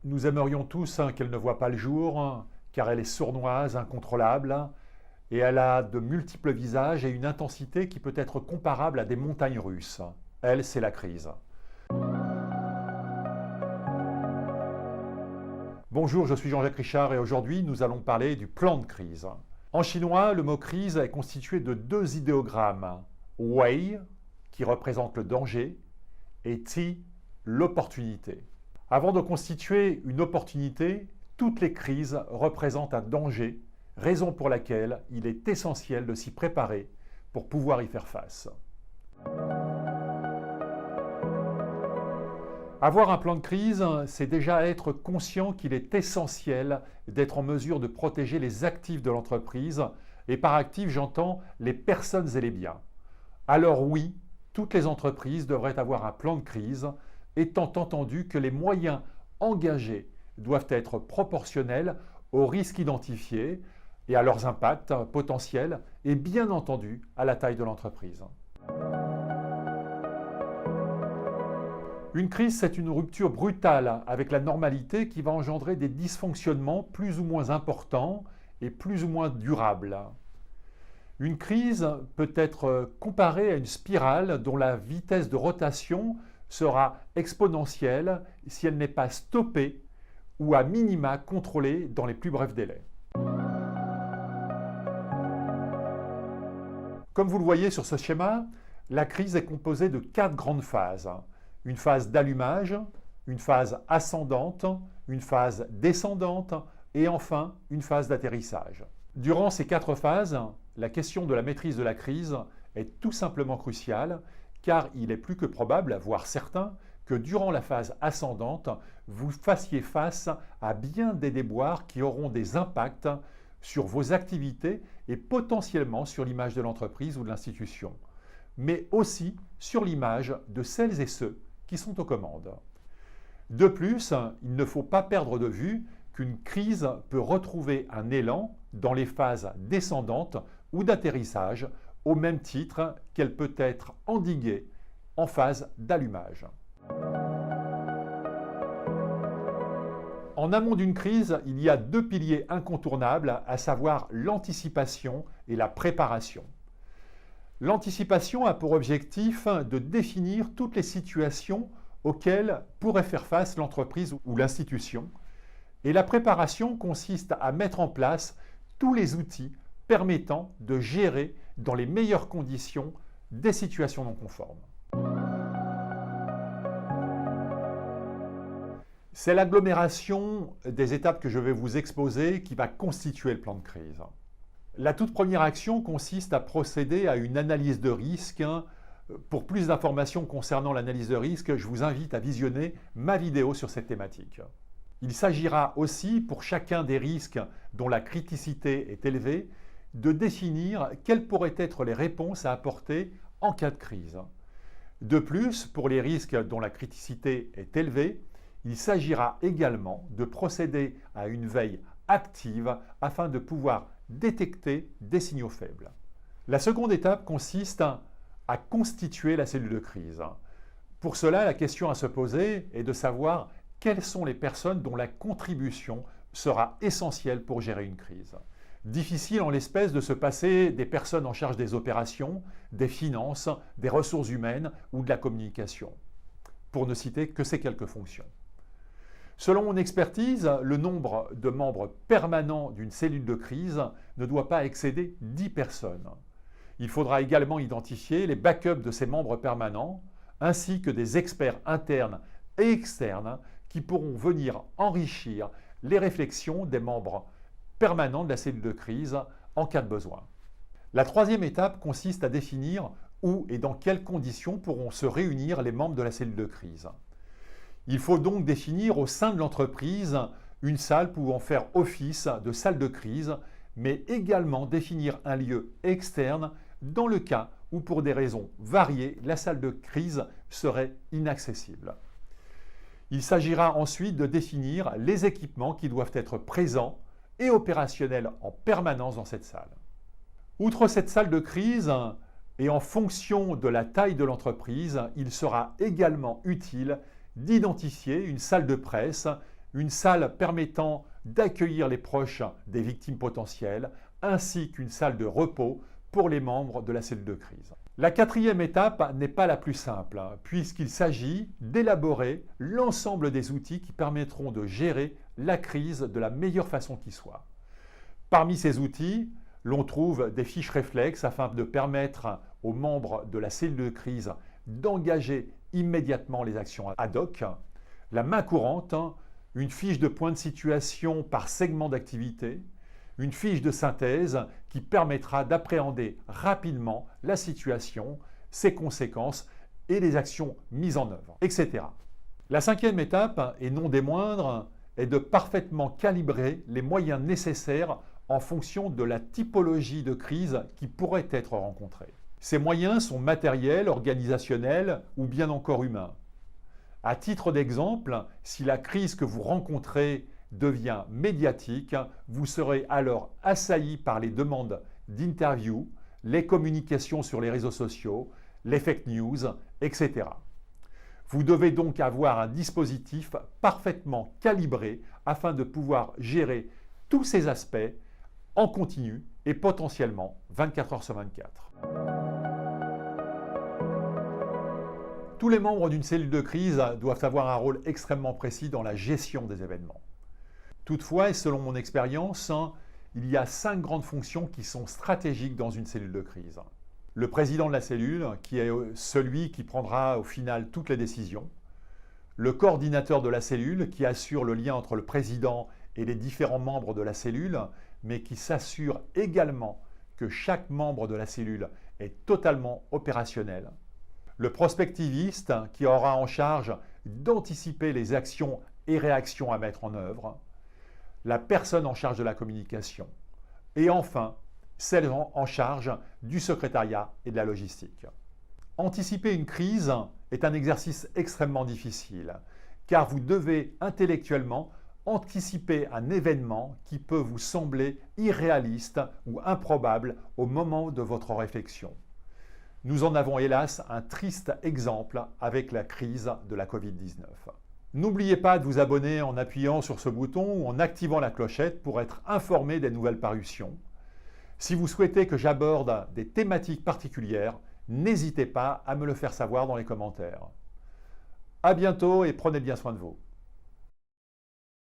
Nous aimerions tous qu'elle ne voie pas le jour, car elle est sournoise, incontrôlable, et elle a de multiples visages et une intensité qui peut être comparable à des montagnes russes. Elle, c'est la crise. Bonjour, je suis Jean-Jacques Richard et aujourd'hui nous allons parler du plan de crise. En chinois, le mot crise est constitué de deux idéogrammes. Wei, qui représente le danger, et Ti, l'opportunité. Avant de constituer une opportunité, toutes les crises représentent un danger, raison pour laquelle il est essentiel de s'y préparer pour pouvoir y faire face. Avoir un plan de crise, c'est déjà être conscient qu'il est essentiel d'être en mesure de protéger les actifs de l'entreprise, et par actifs, j'entends les personnes et les biens. Alors oui, toutes les entreprises devraient avoir un plan de crise, étant entendu que les moyens engagés doivent être proportionnels aux risques identifiés et à leurs impacts potentiels et bien entendu à la taille de l'entreprise. Une crise, c'est une rupture brutale avec la normalité qui va engendrer des dysfonctionnements plus ou moins importants et plus ou moins durables. Une crise peut être comparée à une spirale dont la vitesse de rotation sera exponentielle si elle n'est pas stoppée ou à minima contrôlée dans les plus brefs délais. Comme vous le voyez sur ce schéma, la crise est composée de 4 grandes phases. Une phase d'allumage, une phase ascendante, une phase descendante et enfin une phase d'atterrissage. Durant ces 4 phases, la question de la maîtrise de la crise est tout simplement cruciale car il est plus que probable, voire certain, que durant la phase ascendante, vous fassiez face à bien des déboires qui auront des impacts sur vos activités et potentiellement sur l'image de l'entreprise ou de l'institution, mais aussi sur l'image de celles et ceux qui sont aux commandes. De plus, il ne faut pas perdre de vue qu'une crise peut retrouver un élan dans les phases descendantes ou d'atterrissage, au même titre qu'elle peut être endiguée en phase d'allumage. En amont d'une crise, il y a 2 piliers incontournables, à savoir l'anticipation et la préparation. L'anticipation a pour objectif de définir toutes les situations auxquelles pourrait faire face l'entreprise ou l'institution. Et la préparation consiste à mettre en place tous les outils permettant de gérer dans les meilleures conditions des situations non conformes. C'est l'agglomération des étapes que je vais vous exposer qui va constituer le plan de crise. La toute première action consiste à procéder à une analyse de risque. Pour plus d'informations concernant l'analyse de risque, je vous invite à visionner ma vidéo sur cette thématique. Il s'agira aussi, pour chacun des risques dont la criticité est élevée, de définir quelles pourraient être les réponses à apporter en cas de crise. De plus, pour les risques dont la criticité est élevée, il s'agira également de procéder à une veille active afin de pouvoir détecter des signaux faibles. La seconde étape consiste à constituer la cellule de crise. Pour cela, la question à se poser est de savoir quelles sont les personnes dont la contribution sera essentielle pour gérer une crise. Difficile en l'espèce de se passer des personnes en charge des opérations, des finances, des ressources humaines ou de la communication, pour ne citer que ces quelques fonctions. Selon mon expertise, le nombre de membres permanents d'une cellule de crise ne doit pas excéder 10 personnes. Il faudra également identifier les backups de ces membres permanents, ainsi que des experts internes et externes qui pourront venir enrichir les réflexions des membres permanents de la cellule de crise en cas de besoin. La troisième étape consiste à définir où et dans quelles conditions pourront se réunir les membres de la cellule de crise. Il faut donc définir au sein de l'entreprise une salle pouvant faire office de salle de crise, mais également définir un lieu externe dans le cas où, pour des raisons variées, la salle de crise serait inaccessible. Il s'agira ensuite de définir les équipements qui doivent être présents et opérationnels en permanence dans cette salle. Outre cette salle de crise, et en fonction de la taille de l'entreprise, il sera également utile d'identifier une salle de presse une salle permettant d'accueillir les proches des victimes potentielles, ainsi qu'une salle de repos pour les membres de la cellule de crise. La quatrième étape n'est pas la plus simple, puisqu'il s'agit d'élaborer l'ensemble des outils qui permettront de gérer la crise de la meilleure façon qui soit. Parmi ces outils, l'on trouve des fiches réflexes afin de permettre aux membres de la cellule de crise d'engager immédiatement les actions ad hoc, la main courante, une fiche de point de situation par segment d'activité, une fiche de synthèse qui permettra d'appréhender rapidement la situation, ses conséquences et les actions mises en œuvre, etc. La cinquième étape, et non des moindres, est de parfaitement calibrer les moyens nécessaires en fonction de la typologie de crise qui pourrait être rencontrée. Ces moyens sont matériels, organisationnels ou bien encore humains. À titre d'exemple, si la crise que vous rencontrez devient médiatique, vous serez alors assailli par les demandes d'interviews, les communications sur les réseaux sociaux, les fake news, etc. Vous devez donc avoir un dispositif parfaitement calibré afin de pouvoir gérer tous ces aspects en continu et potentiellement 24 heures sur 24. Tous les membres d'une cellule de crise doivent avoir un rôle extrêmement précis dans la gestion des événements. Toutefois, et selon mon expérience, il y a 5 grandes fonctions qui sont stratégiques dans une cellule de crise. Le président de la cellule, qui est celui qui prendra au final toutes les décisions. Le coordinateur de la cellule, qui assure le lien entre le président et les différents membres de la cellule, mais qui s'assure également que chaque membre de la cellule est totalement opérationnel. Le prospectiviste, qui aura en charge d'anticiper les actions et réactions à mettre en œuvre. La personne en charge de la communication. Et enfin, celle en charge du secrétariat et de la logistique. Anticiper une crise est un exercice extrêmement difficile, car vous devez intellectuellement anticiper un événement qui peut vous sembler irréaliste ou improbable au moment de votre réflexion. Nous en avons hélas un triste exemple avec la crise de la Covid-19. N'oubliez pas de vous abonner en appuyant sur ce bouton ou en activant la clochette pour être informé des nouvelles parutions. Si vous souhaitez que j'aborde des thématiques particulières, n'hésitez pas à me le faire savoir dans les commentaires. À bientôt et prenez bien soin de vous.